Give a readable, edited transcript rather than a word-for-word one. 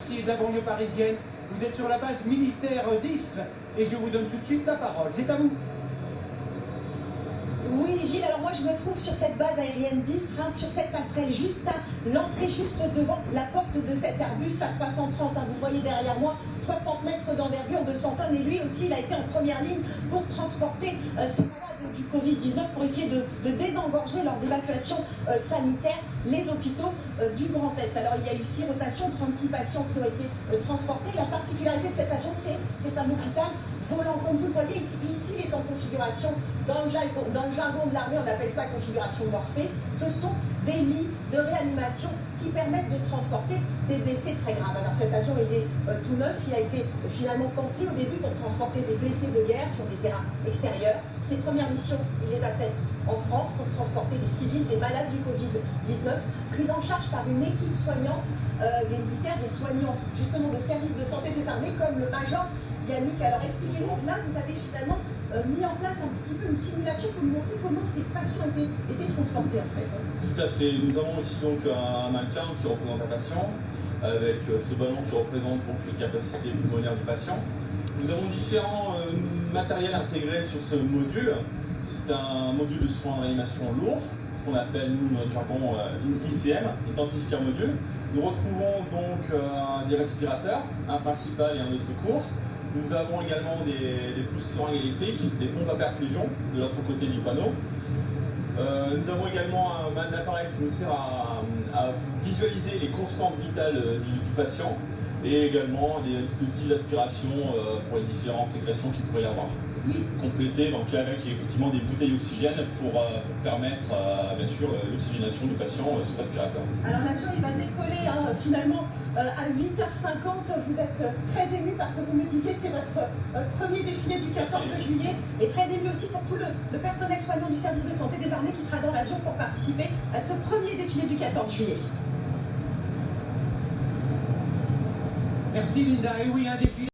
policiers de la banlieue parisienne. Vous êtes sur la base militaire 10 et je vous donne tout de suite la parole. C'est à vous. Oui, Gilles, alors moi je me trouve sur cette base aérienne 10, sur cette passerelle juste, l'entrée juste devant la porte de cet Airbus à 330, vous voyez derrière moi, 60 mètres d'envergure, 200 tonnes, et lui aussi il a été en première ligne pour transporter ces malades du Covid-19, pour essayer de désengorger lors d'évacuation sanitaire les hôpitaux du Grand Est. Alors il y a eu 6 rotations, 36 patients qui ont été transportés. La particularité de cet avion, c'est un hôpital volant. Comme vous le voyez, ici il est en configuration, dans le jargon de l'armée, on appelle ça configuration Morphée. Ce sont des lits de réanimation qui permettent de transporter des blessés très graves. Alors cet avion, il est tout neuf, il a été finalement pensé au début pour transporter des blessés de guerre sur des terrains extérieurs. Ses premières missions, il les a faites en France pour transporter des civils, des malades du Covid-19, pris en charge par une équipe soignante, des militaires, des soignants, justement de services de santé des armées, comme le major Yannick. Alors expliquez-nous, là vous avez finalement mis en place un petit peu une simulation pour nous montrer comment ces patients étaient transportés en fait. Tout à fait. Nous avons aussi donc un mannequin qui représente un patient, avec ce ballon qui représente donc les capacités pulmonaires du patient. Nous avons différents matériels intégrés sur ce module. C'est un module de soins de réanimation lourd, ce qu'on appelle nous, notre jargon ICM, Intensive Care Module. Nous retrouvons donc des respirateurs, un principal et un de secours. Nous avons également des pousses seringues électriques, des pompes à perfusion de l'autre côté du panneau. Nous avons également un appareil qui nous sert à visualiser les constantes vitales du patient et également des dispositifs d'aspiration pour les différentes sécrétions qu'il pourrait y avoir. Oui. Complété donc avec effectivement des bouteilles d'oxygène pour permettre bien sûr l'oxygénation du patient sous respirateur. Alors l'avion il va décoller finalement à 8h50. Vous êtes très ému parce que vous me disiez c'est votre premier défilé du 14 juillet et très ému aussi pour tout le personnel soignant du service de santé des armées qui sera dans l'avion pour participer à ce premier défilé du 14 juillet. Merci Linda. Et oui, un défi.